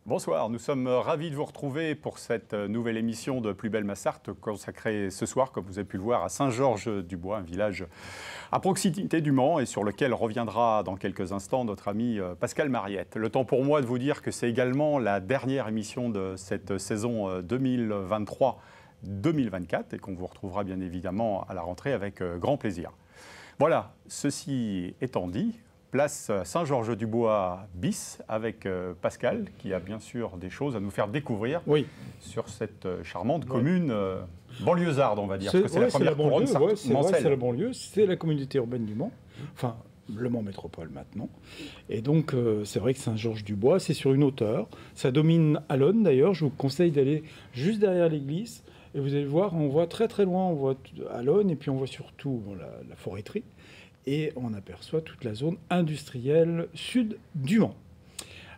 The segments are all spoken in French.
Bonsoir, nous sommes ravis de vous retrouver pour cette nouvelle émission de Plus belle ma Sarthe consacrée ce soir, comme vous avez pu le voir, à Saint-Georges-du-Bois, un village à proximité du Mans et sur lequel reviendra dans quelques instants notre ami Pascal Mariette. Le temps pour moi de vous dire que c'est également la dernière émission de cette saison 2023-2024 et qu'on vous retrouvera bien évidemment à la rentrée avec grand plaisir. Voilà, ceci étant dit, place Saint-Georges-du-Bois bis avec Pascal, qui a bien sûr des choses à nous faire découvrir sur cette charmante commune banlieusarde, on va dire. Parce que c'est la première couronne c'est la banlieue, c'est la communauté urbaine du Mans, enfin le Mans Métropole maintenant. Et donc c'est vrai que Saint-Georges-du-Bois, c'est sur une hauteur. Ça domine Allonne d'ailleurs, je vous conseille d'aller juste derrière l'église. Et vous allez voir, on voit très très loin, on voit Allonne et puis on voit surtout la forêterie. Et on aperçoit toute la zone industrielle sud du Mans.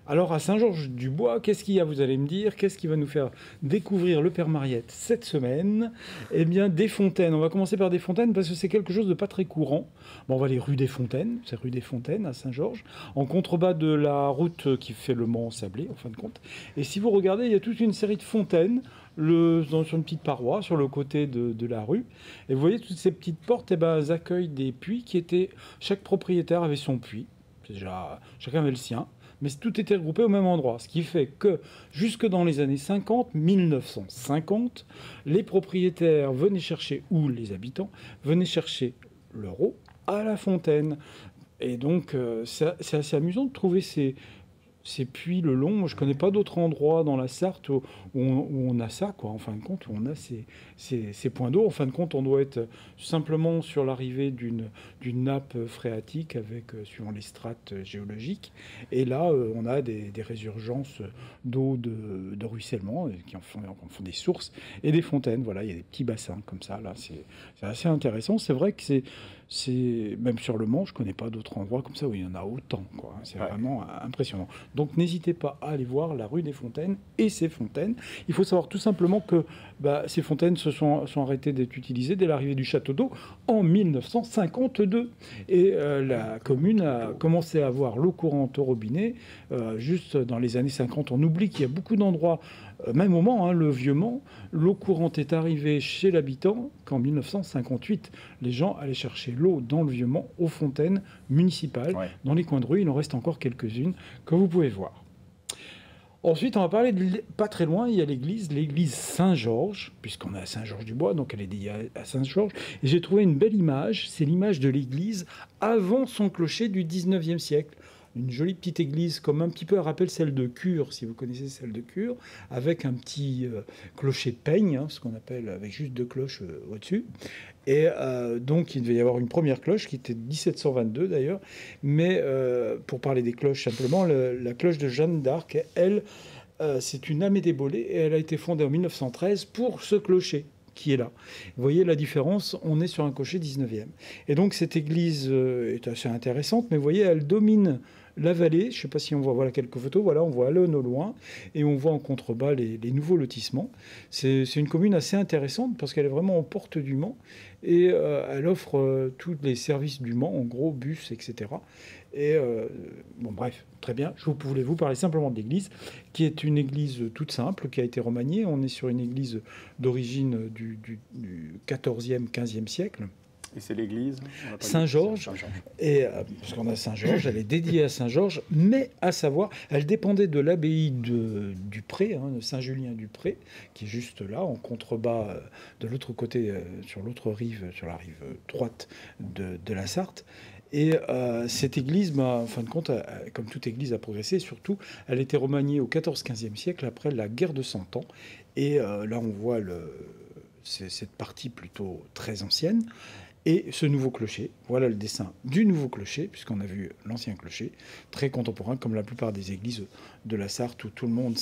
Alors à Saint-Georges-du-Bois, qu'est-ce qu'il y a, vous allez me dire? Qu'est-ce qui va nous faire découvrir le Père Mariette cette semaine? Eh bien, des fontaines. On va commencer par des fontaines parce que c'est quelque chose de pas très courant. Bon, on va aller rue des Fontaines, c'est rue des Fontaines à Saint-Georges, en contrebas de la route qui fait le Mans-Sablé, en fin de compte. Et si vous regardez, il y a toute une série de fontaines sur une petite paroi, sur le côté de la rue. Et vous voyez, toutes ces petites portes, elles accueillent des puits qui étaient... Chaque propriétaire avait son puits. Déjà, chacun avait le sien. Mais tout était regroupé au même endroit. Ce qui fait que, jusque dans les années 50, 1950, les propriétaires venaient chercher, ou les habitants, venaient chercher leur eau à la fontaine. Et donc, c'est assez amusant de trouver ces puits le long. Je ne connais pas d'autres endroits dans la Sarthe où on a ça, quoi. En fin de compte, où on a ces points d'eau. En fin de compte, on doit être simplement sur l'arrivée d'une nappe phréatique avec, suivant les strates géologiques. Et là, on a des résurgences d'eau de ruissellement qui en font des sources et des fontaines. Voilà, il y a des petits bassins comme ça. Là, c'est assez intéressant. C'est vrai que même sur le Mans, je ne connais pas d'autres endroits comme ça où il y en a autant, quoi. C'est vraiment impressionnant. Donc n'hésitez pas à aller voir la rue des Fontaines et ces fontaines. Il faut savoir tout simplement que ces fontaines sont arrêtées d'être utilisées dès l'arrivée du château d'eau en 1952. Et la commune a commencé à avoir l'eau courante au robinet juste dans les années 50. On oublie qu'il y a beaucoup d'endroits, même au Mans, le vieux Mans, l'eau courante est arrivée chez l'habitant qu'en 1958. Les gens allaient chercher l'eau dans le vieux Mans aux fontaines municipales. Ouais. Dans les coins de rue, il en reste encore quelques-unes que vous pouvez voir. Ensuite, on va parler pas très loin, il y a l'église Saint-Georges, puisqu'on est à Saint-Georges-du-Bois, donc elle est dédiée à Saint-Georges. Et j'ai trouvé une belle image, c'est l'image de l'église avant son clocher du 19e siècle. Une jolie petite église, comme un petit peu à rappel celle de Cure, si vous connaissez celle de Cure, avec un petit clocher peigne, ce qu'on appelle avec juste 2 cloches au-dessus. Et donc, il devait y avoir une première cloche qui était de 1722 d'ailleurs. Mais pour parler des cloches simplement, la cloche de Jeanne d'Arc, elle, c'est une Amédée Bollé et elle a été fondée en 1913 pour ce clocher qui est là. Vous voyez la différence, on est sur un clocher 19e. Et donc cette église est assez intéressante, mais vous voyez, elle domine la vallée. Je ne sais pas si on voit, voilà quelques photos. Voilà, on voit Allonne au loin et on voit en contrebas les nouveaux lotissements. C'est une commune assez intéressante parce qu'elle est vraiment aux portes du Mans et elle offre tous les services du Mans, en gros, bus, etc. Et bon, bref, très bien. Je voulais vous parler simplement de l'église, qui est une église toute simple, qui a été remaniée. On est sur une église d'origine du 14e, 15e siècle. Et c'est l'église Saint-Georges. Et parce qu'on a Saint-Georges, elle est dédiée à Saint-Georges, mais à savoir, elle dépendait de l'abbaye du Pré, de Saint-Julien-du-Pré, qui est juste là, en contrebas, de l'autre côté, sur l'autre rive, sur la rive droite de la Sarthe. Et cette église, en fin de compte, comme toute église a progressé, surtout, elle a été remaniée au 14-15e siècle, après la guerre de 100 ans. Et là, on voit cette partie plutôt très ancienne. Et ce nouveau clocher, voilà le dessin du nouveau clocher, puisqu'on a vu l'ancien clocher, très contemporain, comme la plupart des églises de la Sarthe, où tout le monde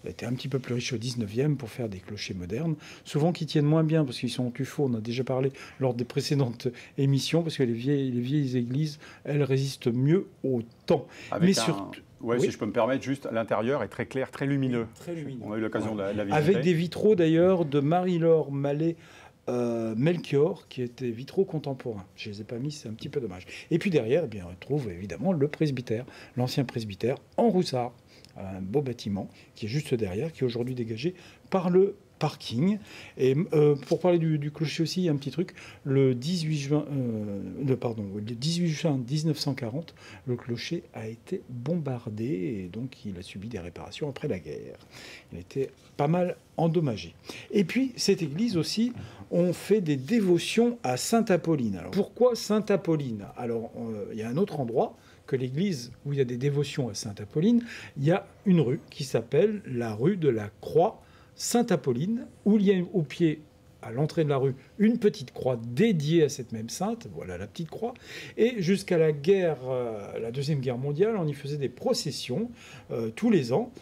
était un petit peu plus riche au 19e pour faire des clochers modernes, souvent qui tiennent moins bien, parce qu'ils sont en tuffeau. On a déjà parlé lors des précédentes émissions, parce que les vieilles églises, elles résistent mieux au temps. Mais surtout... Ouais, oui. Si je peux me permettre, juste l'intérieur est très clair, très lumineux. Très lumineux. On a eu l'occasion de la visiter. Avec des vitraux d'ailleurs de Marie-Laure Mallet, Melchior, qui étaient vitraux contemporains. Je ne les ai pas mis, c'est un petit peu dommage. Et puis derrière, eh bien, on retrouve évidemment le presbytère, l'ancien presbytère en Roussard. un beau bâtiment qui est juste derrière, qui est aujourd'hui dégagé par le parking. Et pour parler du clocher aussi, il y a un petit truc. Le 18 juin 1940, le clocher a été bombardé et donc il a subi des réparations après la guerre. Il a été pas mal endommagé. Et puis, cette église aussi, on fait des dévotions à Sainte Apolline. Alors, pourquoi Sainte Apolline? Alors, il y a un autre endroit que l'église où il y a des dévotions à Sainte Apolline. Il y a une rue qui s'appelle la rue de la Croix Sainte Apolline, où il y a au pied, à l'entrée de la rue, une petite croix dédiée à cette même sainte. Voilà la petite croix. Et jusqu'à la Deuxième Guerre mondiale, on y faisait des processions tous les ans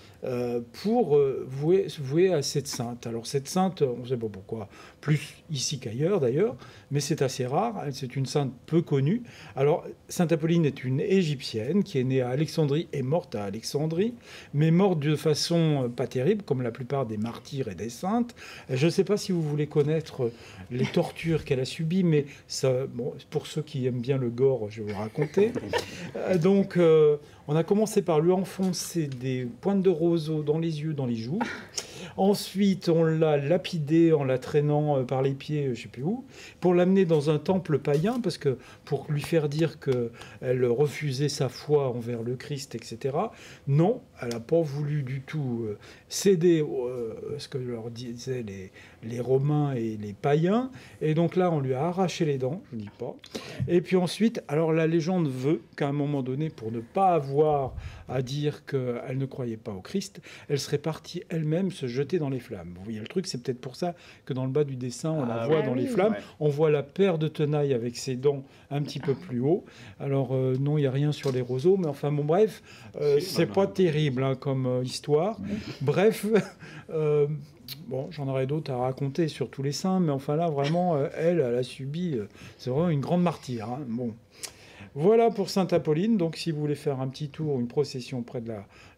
pour vouer à cette sainte. Alors cette sainte, on ne sait pas pourquoi, plus ici qu'ailleurs d'ailleurs, mais c'est assez rare. C'est une sainte peu connue. Alors Sainte Apolline est une Égyptienne qui est née à Alexandrie et morte à Alexandrie, mais morte de façon pas terrible, comme la plupart des martyrs et des saintes. Je ne sais pas si vous voulez connaître les tortures qu'elle a subies, mais ça, bon, pour ceux qui aiment bien le gore, je vais vous raconter. Donc, on a commencé par lui enfoncer des pointes de roseau dans les yeux, dans les joues. Ensuite, on l'a lapidé en la traînant par les pieds, je ne sais plus où, pour l'amener dans un temple païen, parce que pour lui faire dire qu'elle refusait sa foi envers le Christ, etc. Non, elle n'a pas voulu du tout céder à ce que leur disaient les Romains et les païens. Et donc là, on lui a arraché les dents, je ne dis pas. Et puis ensuite, alors la légende veut qu'à un moment donné, pour ne pas avoir à dire qu'elle ne croyait pas au Christ, elle serait partie elle-même se jeter dans les flammes. Vous voyez le truc, c'est peut-être pour ça que dans le bas du dessin, on la voit dans les flammes. Ouais. On voit la paire de tenailles avec ses dents un petit peu plus haut. Alors non, il n'y a rien sur les roseaux, mais enfin bon, bref, c'est pas terrible hein, comme histoire. Bref, bon, j'en aurais d'autres à raconter sur tous les saints, mais enfin là, vraiment, elle a subi, c'est vraiment une grande martyre. Hein. Bon. Voilà pour Sainte Apolline. Donc, si vous voulez faire un petit tour, une procession près de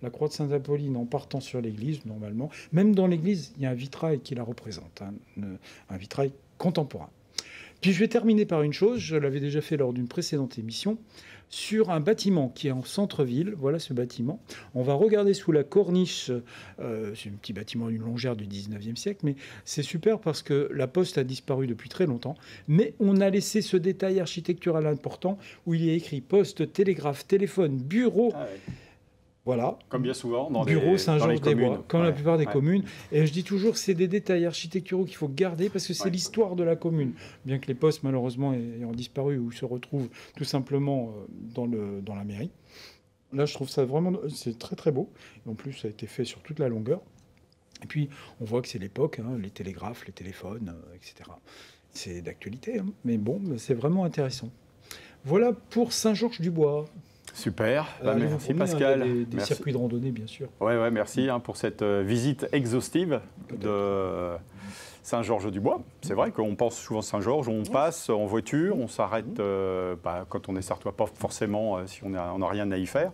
la croix de Sainte Apolline en partant sur l'église, normalement, même dans l'église, il y a un vitrail qui la représente, hein, un vitrail contemporain. Puis, je vais terminer par une chose, je l'avais déjà fait lors d'une précédente émission, sur un bâtiment qui est en centre-ville. Voilà ce bâtiment. On va regarder sous la corniche. C'est un petit bâtiment d'une longère du 19e siècle, mais c'est super parce que la poste a disparu depuis très longtemps. Mais on a laissé ce détail architectural important où il y a écrit poste, télégraphe, téléphone, bureau. Ah ouais. Voilà. Comme bien souvent dans Bureau Saint-Georges-des-Bois, comme la plupart des ouais. communes. Et je dis toujours, c'est des détails architecturaux qu'il faut garder parce que c'est l'histoire de la commune. Bien que les postes, malheureusement, ayant disparu ou se retrouvent tout simplement dans la mairie. Là, je trouve ça vraiment... C'est très, très beau. Et en plus, ça a été fait sur toute la longueur. Et puis, on voit que c'est l'époque, hein, les télégraphes, les téléphones, etc. C'est d'actualité, hein. Mais bon, c'est vraiment intéressant. Voilà pour Saint-Georges-du-Bois. Super, merci Pascal. Des circuits de randonnée, bien sûr. Ouais, merci pour cette visite exhaustive de Saint-Georges-du-Bois. C'est vrai qu'on pense souvent Saint-Georges, on passe en voiture, on s'arrête quand on est sartois, pas forcément si on n'a rien à y faire.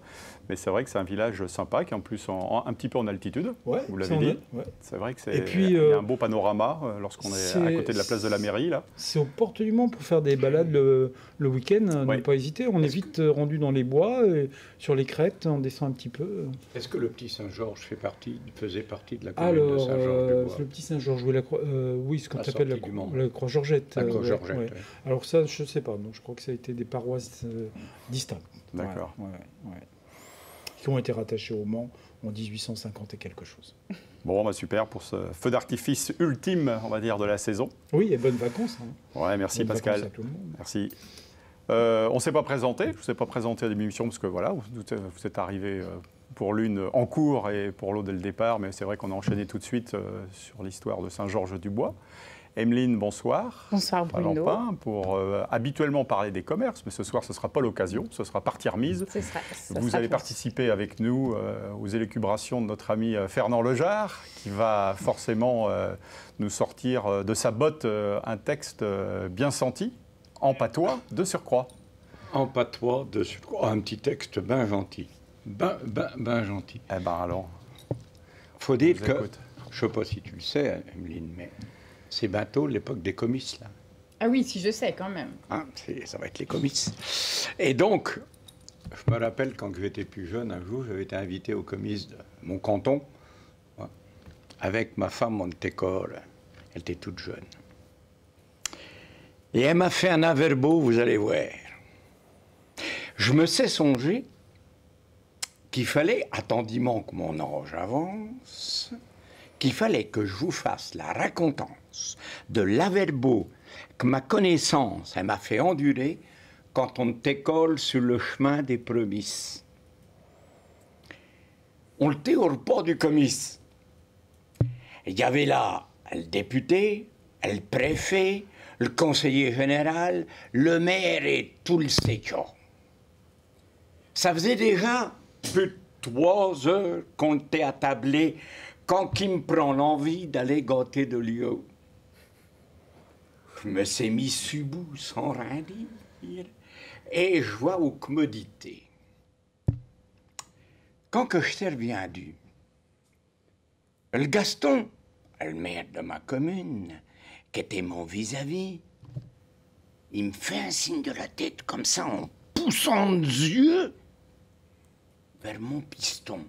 Mais c'est vrai que c'est un village sympa qui est en plus un petit peu en altitude, vous l'avez dit. Ouais. C'est vrai qu'il y a un beau panorama lorsqu'on est à côté de la place de la mairie. Là. C'est aux portes du Mans pour faire des balades le week-end, ne pas hésiter. On est vite rendu dans les bois, sur les crêtes, on descend un petit peu. Est-ce que le petit Saint-Georges faisait partie de la commune de Saint-Georges-du-Bois? Le petit Saint-Georges, oui, ce qu'on appelle la Croix-Georgette. La Croix-Georgette, ouais. Alors ça, je ne sais pas. Donc, je crois que ça a été des paroisses distinctes. D'accord. Ouais. Qui ont été rattachés au Mans en 1850 et quelque chose. Bon, super pour ce feu d'artifice ultime, on va dire, de la saison. Oui, et bonnes vacances. Hein. Ouais, merci bonnes Pascal. À tout le monde. Merci. On ne s'est pas présenté, je ne vous ai pas présenté à l'émission parce que voilà, vous êtes arrivé pour l'une en cours et pour l'autre dès le départ, mais c'est vrai qu'on a enchaîné tout de suite sur l'histoire de Saint-Georges-du-Bois. Emeline, bonsoir. Bonsoir Bruno. Lampin, pour habituellement parler des commerces, mais ce soir ce ne sera pas l'occasion, ce sera partie remise. Vous allez participer avec nous aux élucubrations de notre ami Fernand Lejard, qui va forcément nous sortir de sa botte un texte bien senti, en patois de surcroît. En patois de surcroît, un petit texte bien gentil. Ben gentil. Eh bien alors. Faut dire que, je ne sais pas si tu le sais, Emeline, mais c'est bientôt l'époque des comices, là. Ah oui, si je sais, quand même. Ça va être les comices. Et donc, Je me rappelle quand j'étais plus jeune, un jour, j'avais été invité au comice de mon canton, avec ma femme en école. Elle était toute jeune. Et elle m'a fait un averbo, vous allez voir. Je me sais songer qu'il fallait, attendiment que mon âge avance, qu'il fallait que je vous fasse la racontance de l'averbo que ma connaissance, elle m'a fait endurer quand on t'école sur le chemin des prémices. On était au repas du comice. Il y avait là le député, le préfet, le conseiller général, le maire et tout le séquent. Ça faisait déjà plus de 3 heures qu'on était attablé quand qui me prend l'envie d'aller gâter de l'eau. Je me suis mis subou sans rien dire et je vois aux commodités. Quand que je suis revenu, le Gaston, le maire de ma commune, qui était mon vis-à-vis, il me fait un signe de la tête comme ça en poussant des yeux vers mon piston.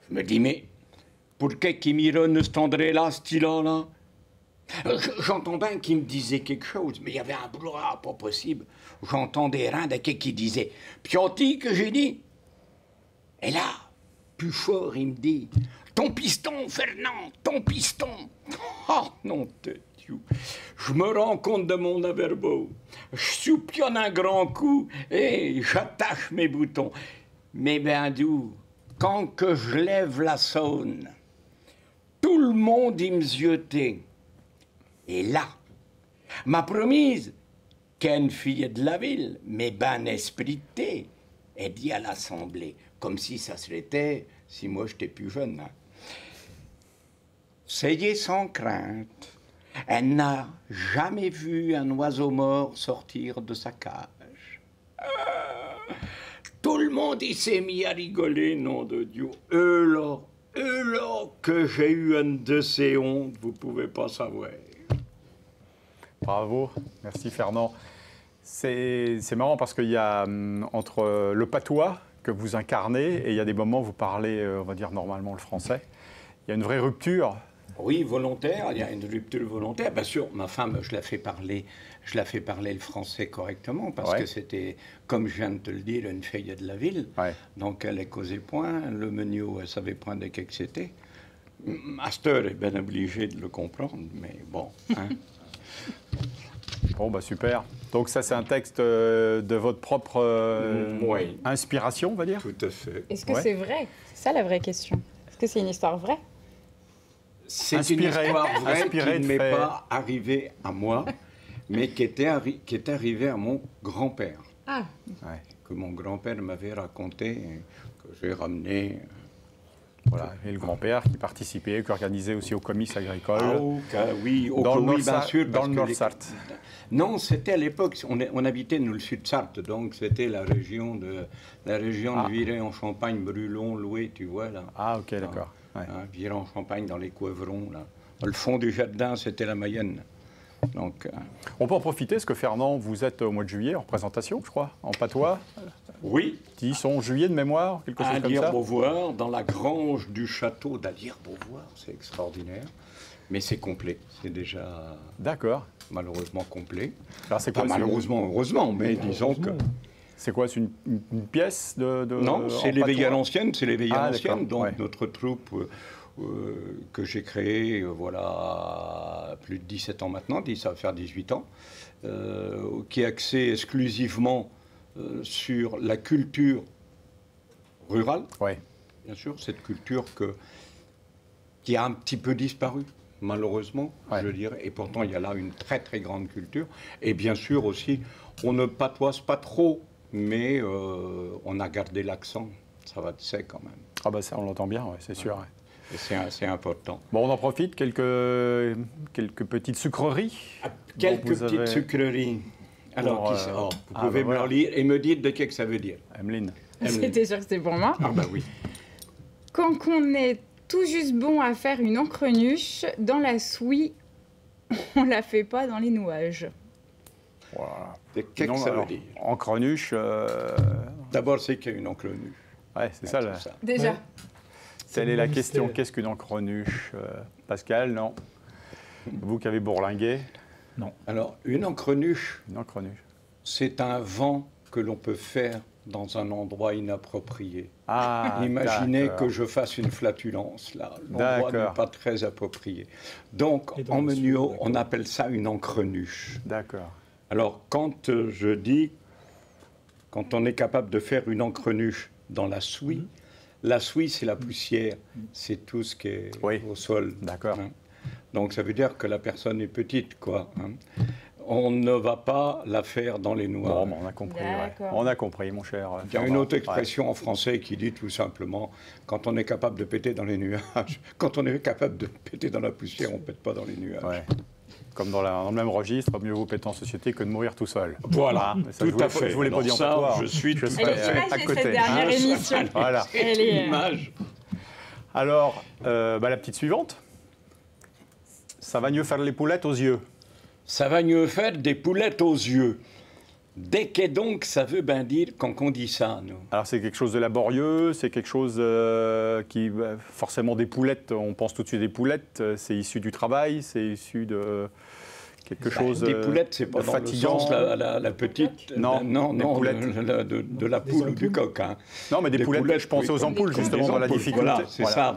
Je me dis, mais pour qui mironne cet André-là, ce style-là? J'entends bien qu'il me disait quelque chose, mais il y avait un brouhaha pas possible. J'entendais rien de qui disait « Piotti » que j'ai dit. Et là, plus fort, il me dit « Ton piston, Fernand, ton piston !» Oh, non de Dieu. Je me rends compte de mon averbo. Je soupionne un grand coup et j'attache mes boutons. Mais ben d'où, quand que je lève la sonne, tout le monde y me ziotait. Et là, m'a promise qu'une fille de la ville, mais ben espritée, est dit à l'Assemblée, comme si ça serait été, si moi j'étais plus jeune. Hein. Soyez sans crainte, elle n'a jamais vu un oiseau mort sortir de sa cage. Tout le monde y s'est mis à rigoler, nom de Dieu. Eux là, que j'ai eu une de ces hontes, vous pouvez pas savoir. Bravo, merci Fernand. C'est marrant parce qu'il y a entre le patois que vous incarnez et il y a des moments où vous parlez, on va dire normalement le français. Il y a une vraie rupture. Oui, volontaire, il y a une rupture volontaire. Bien sûr, ma femme, je la fais parler le français correctement parce que c'était, comme je viens de te le dire, une fille de la ville. Ouais. Donc elle est causée point, le menu, elle savait point de qui que c'était. Master est bien obligé de le comprendre, mais bon. Hein. Bon, bah super. Donc ça, c'est un texte de votre propre inspiration, on va dire? Tout à fait. Est-ce que c'est vrai? C'est ça la vraie question. Est-ce que c'est une histoire vraie? C'est une histoire vraie qui ne m'est pas arrivée à moi, mais qui est arrivée à mon grand-père. Ah. Ouais, que mon grand-père m'avait raconté, et que j'ai ramené. Voilà, et le grand-père qui participait, qui organisait aussi au comice agricole. Oui, dans le Nord-Sarthe. Non, c'était à l'époque, on habitait nous le Sud-Sarthe, donc c'était la région de Virey en Champagne, Brulon, Loué, tu vois là. Ah ok, d'accord. Ouais. Hein, Virey en Champagne, dans les Couvrons là. Le fond du jardin, c'était la Mayenne. Donc, on peut en profiter, parce que Fernand, vous êtes au mois de juillet en représentation, je crois, en patois. Oui. Qui sont juillet de mémoire, quelque chose comme ça. À Beauvoir, dans la grange du château d'Alire-Beauvoir, c'est extraordinaire. Mais c'est complet, c'est déjà malheureusement complet. Alors c'est quoi, malheureusement, heureusement, mais disons que... C'est quoi, c'est une pièce de Non, c'est l'éveillé à l'ancienne, c'est l'éveillé à l'ancienne. Donc notre troupe que j'ai créée, voilà, plus de 17 ans maintenant, ça va faire 18 ans, qui est axée exclusivement sur la culture rurale. Ouais. Bien sûr, cette culture qui a un petit peu disparu, malheureusement, je dirais. Et pourtant, il y a là une très, très grande culture. Et bien sûr aussi, on ne patoise pas trop, mais on a gardé l'accent. Ça va de c'est quand même. Ah bah ça, on l'entend bien, c'est sûr. Ouais. Et c'est important. Bon, on en profite, quelques petites sucreries. Quelques petites sucreries. Alors, vous pouvez me lire et me dire de qui que ça veut dire. Emeline. C'était sûr que c'était pour moi. Ah bah oui. Quand on est tout juste bon à faire une encrenuche, dans la souie, on la fait pas dans les nouages. Voilà. Qu'est-ce que ça veut dire? Encrenuche. D'abord, c'est qu'il y a une encrenuche. Ouais, c'est ça. Là. Déjà. Ouais. Telle est le la mystère. question. Qu'est-ce qu'une encrenuche? Pascal, non. Vous qui avez bourlingué, Alors, une encrenuche, une encrenuche. c'est un vent que l'on peut faire dans un endroit inapproprié. Ah, Imaginez d'accord. que je fasse une flatulence, là. L'endroit D'accord. n'est pas très approprié. Donc, Et dans en le sud, menuau, d'accord. on appelle ça une encrenuche. D'accord. Alors, quand je dis, quand on est capable de faire une encrenuche dans la souie, la souie, c'est la poussière, c'est tout ce qui est Oui. au sol. D'accord. hein. Donc, ça veut dire que la personne est petite, quoi. hein. On ne va pas la faire dans les noix. Bon, ben, on a compris. Ouais. D'accord. On a compris, mon cher. Il y a une autre expression en français qui dit tout simplement, quand on est capable de péter dans les nuages, quand on est capable de péter dans la poussière, on ne pète pas dans les nuages. Ouais. Comme dans le même registre, mieux vaut péter en société que de mourir tout seul. Voilà, Ah, mais ça, tout je vous l'ai à pas- fait. Je vous l'ai pas Alors dit en ça, patois. je suis tout serais à Elle est fait imagée, à côté. cette dernière émission. Voilà. Elle est, Image. Alors, la petite suivante. Ça va mieux faire les poulettes aux yeux. Ça va mieux faire des poulettes aux yeux. Dès que donc, ça veut bien dire quand on dit ça, nous. Alors, c'est quelque chose de laborieux, c'est quelque chose qui, forcément, des poulettes, on pense tout de suite des poulettes, c'est issu du travail, c'est issu de quelque chose Des poulettes, c'est pas de dans fatigant. le sens la petite. Non, non, des non, poulettes. de la Des poule ou du ampoules. coq. Hein. Non, mais des poulettes, je pensais oui, aux ampoules, comme justement, des dans la ampoules. difficulté. Voilà, c'est Voilà. ça.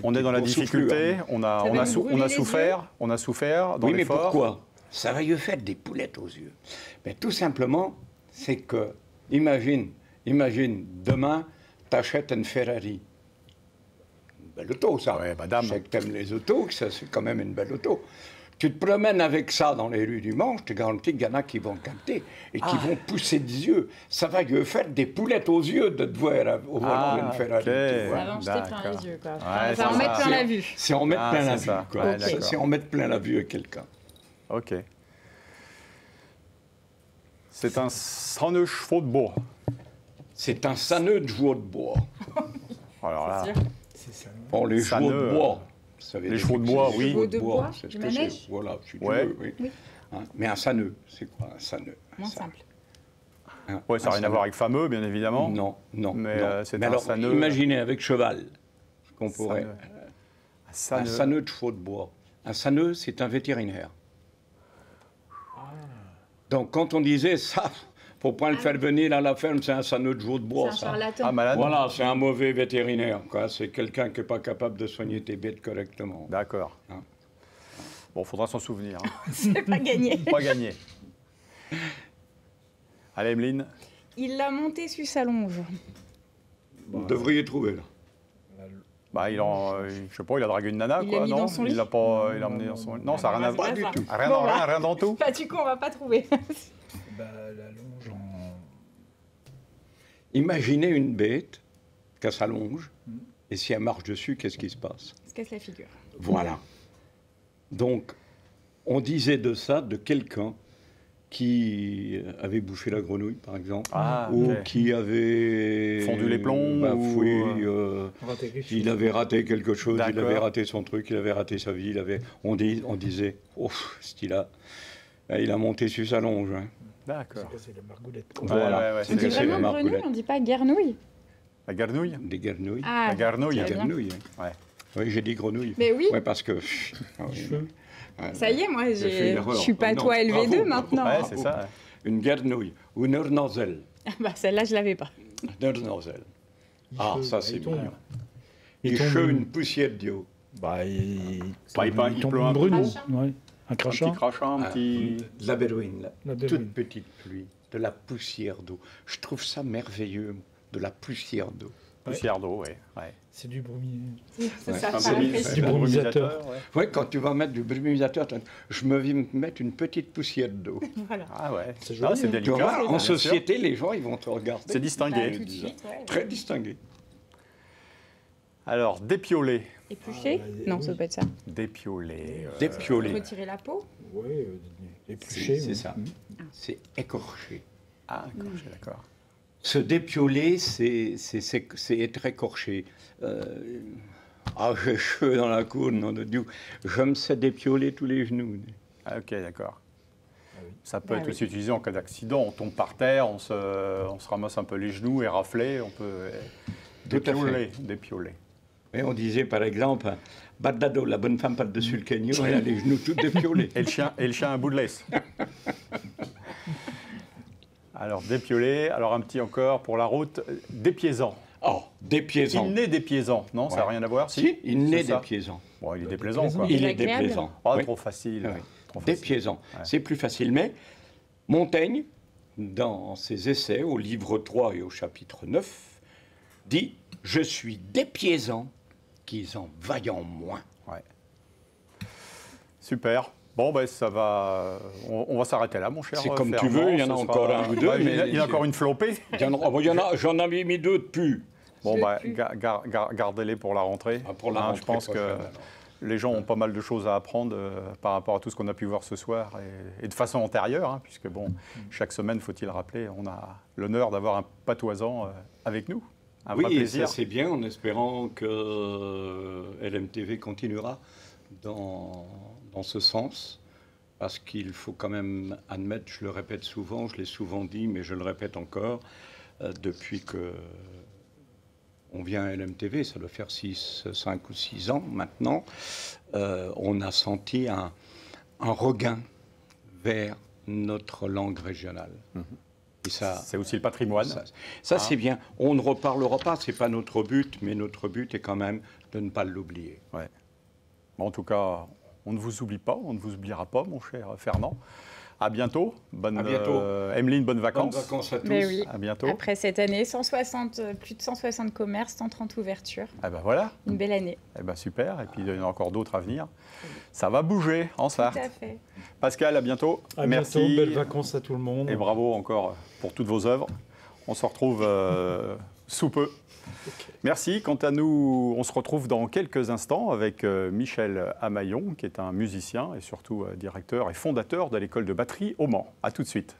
On est dans la difficulté, on a, Ça on va a, nous sou- brûler on a les souffert, on a souffert dans Oui, mais l'effort. pourquoi? Ça va lui faire des poulettes aux yeux. Mais tout simplement, c'est que, imagine, demain, t'achètes une Ferrari. Une belle auto, ça. Ouais, madame. Je sais que t'aimes les autos, que ça, c'est quand même une belle auto. Tu te promènes avec ça dans les rues du Mans, je te garantis qu'il y en a qui vont capter et qui vont pousser des yeux. Ça va lui faire des poulettes aux yeux de te voir au volant d'une Ferrari. ok. tu vois. Ça va en jeter plein D'accord. les yeux, quoi. Ouais, Ça va en c'est mettre ça. plein la vue. C'est en mettre Ah, plein la c'est vue. ça. quoi. Ouais, d'accord. C'est en mettre plein la vue à quelqu'un. Ok. C'est un sanneux chevaux de bois. C'est un sanneux de jouot de bois. Alors là, C'est sûr. C'est ça. Bon, les chevaux Sanneux, de bois. Vous savez, les chevaux de bois, c'est oui. les chevaux De bois, c'est ce du que c'est. manège. Voilà, si tu Ouais. veux, oui. Oui. Hein, mais un sanneux, c'est quoi un sanneux? Moins Ça- simple. hein, ouais, ça n'a un rien à sanneux. voir avec fameux, bien évidemment. Non, non. Mais, non. c'est Mais un alors, sanneux. imaginez avec cheval, qu'on pourrait. Sanneux. Un sanneux de chevaux de bois. Un sanneux, c'est un vétérinaire. Donc, quand on disait ça, faut pas le faire venir à la ferme, c'est un sanneux de chevaux de C'est bois, un ça. charlatan. Ah, malade. Voilà, c'est un mauvais vétérinaire, quoi. C'est quelqu'un qui n'est pas capable de soigner tes bêtes correctement. D'accord. Hein. Bon, faudra s'en souvenir. hein. C'est pas gagné. Pas gagné. Allez, Emeline. Il l'a monté sur sa longe. Vous devriez trouver, là. Bah, je sais pas, il a dragué une nana, Il quoi, l'a mis non? dans son Il lit. l'a pas, il l'a emmené dans son lit. Non, ça n'a rien à Pas voir. du tout. Rien, Bon, bah. rien dans tout. Bah, du coup, on va pas trouver. Bah, la longe en. Imaginez une bête qui s'allonge, et si elle marche dessus, qu'est-ce qui se passe? Il se casse la figure. Voilà. Donc, on disait de ça de quelqu'un qui avait bouffé la grenouille, par exemple, Ah, ou ok. qui avait Fondu les plombs, bafoué, ou, Raté quelque il chose. avait raté quelque chose, il D'accord. avait raté son truc, il avait raté sa vie, on disait, oh, ce il a monté sur sa longe. Hein. D'accord. C'est la margoulette. Voilà, ouais, c'est On dit que c'est la vraiment grenouille, margoulette. on dit pas garnouille. La garnouille. Des grenouilles. Ah, La garnouille. Des très bien. grenouilles, hein. Ouais. Oui, j'ai dit grenouille. Mais oui. Ouais, parce que... Ah oui. Cheveux. Ça y est, moi, J'ai fait une je erreur. suis pas Non, toi bravo, LV2 bravo. maintenant. Ouais, c'est ça. Une grenouille, ou une ornozel. Ah bah, celle-là, je l'avais pas. Une ornozel. Ah, ça, c'est tombe. bien. Il Il tombe cheut une- une poussière d'eau. Bah, il Bah, il tombe pleut une un peu. brune. Crachin. Ouais. Un Un crachin. petit crachin, un petit. De la bérouine, là. La Toute bérouine. petite pluie, de la poussière d'eau. Je trouve ça merveilleux, de la poussière d'eau. Poussière d'eau, ouais. Ouais. C'est du brumier. C'est Ouais. ça, Un ça brumis- rafraîchit. Du brumisateur. ouais. Oui, quand tu vas mettre du brumisateur, je me vais mettre une petite poussière d'eau. Voilà. Ah ouais. C'est Ah, joli, c'est hein. Tu vas délicat. voir, en bien sûr. société, les gens, ils vont te regarder. C'est distingué. Bah, tout de suite, ouais. Très distingué. Alors, dépiolé. Épluché Ah, Non, oui. ça peut être ça. Dépiolé. Dépiolé. Retirer la peau Ouais, épluché. C'est oui. ça. Mhm. C'est écorché. Ah, d'accord. Se dépioler, c'est être écorché. J'ai chaud dans la cour, nom de Dieu. Je me sais dépioler tous les genoux. Ah, ok, d'accord. Ça peut Ah être oui. aussi utilisé en cas d'accident. On tombe par terre, on se ramasse un peu les genoux et raflé, on peut Tout à fait. dépioler. Et on disait par exemple, Badado, la bonne femme par-dessus le canyon, elle a les genoux tout dépiolés. Et le chien un bout de laisse. Alors, dépioler. Alors, un petit encore pour la route. Dépiaisant. Oh, dépiaisant. Il naît dépiaisant, non? Ça n'a Ouais. rien à voir? Si, il naît C'est ça. dépiaisant. Bon, il est déplaisant, quoi. Il est agréable. déplaisant. Ah, Oui. trop facile. Oui. Trop facile. Dépiaisant. Ouais. C'est plus facile. Mais Montaigne, dans ses essais, au livre 3 et au chapitre 9, dit « Je suis dépiaisant qu'ils en vaillant moins Ouais. Super. Bon, ben, ça va. On va s'arrêter là, mon cher. C'est comme tu Fernand. veux, il y en a Ce encore un ou deux, Ouais, mais il y en a encore une flopée. ». J'en avais mis deux de plus. Bon, Je bah, pue. gardez-les pour la rentrée. Ah, pour la Hein, rentrée je pense que prochaine, alors. les gens ont pas mal de choses à apprendre par rapport à tout ce qu'on a pu voir ce soir et de façon antérieure, hein, puisque bon, chaque semaine, faut-il rappeler, on a l'honneur d'avoir un patoisant avec nous. Un vrai Oui, et plaisir. ça c'est bien, en espérant que LMTV continuera dans ce sens, parce qu'il faut quand même admettre, je le répète souvent, je l'ai souvent dit, mais je le répète encore, depuis que on vient à LMTV, ça doit faire 5 ou 6 ans maintenant, on a senti un regain vers notre langue régionale. Et ça, C'est aussi le patrimoine. ça, c'est bien. On ne reparlera pas, c'est pas notre but, mais notre but est quand même de ne pas l'oublier. Ouais. Bon, en tout cas, on ne vous oublie pas, on ne vous oubliera pas, mon cher Fernand. À bientôt. À bientôt. Emeline, bonnes Bonnes vacances. vacances à tous. Mais oui. À bientôt. Après cette année, 160, plus de 160 commerces, 130 ouvertures. Eh ben voilà. Une belle année. Eh ben super. Et puis il y en a encore d'autres à venir. Ça va bouger en Tout Sarthe. à fait. Pascal, à bientôt. À Merci. bientôt, belles vacances à tout le monde. Et bravo encore pour toutes vos œuvres. On se retrouve sous peu. Merci. Quant à nous, on se retrouve dans quelques instants avec Michel Amaillon, qui est un musicien et surtout directeur et fondateur de l'école de batterie au Mans. À tout de suite.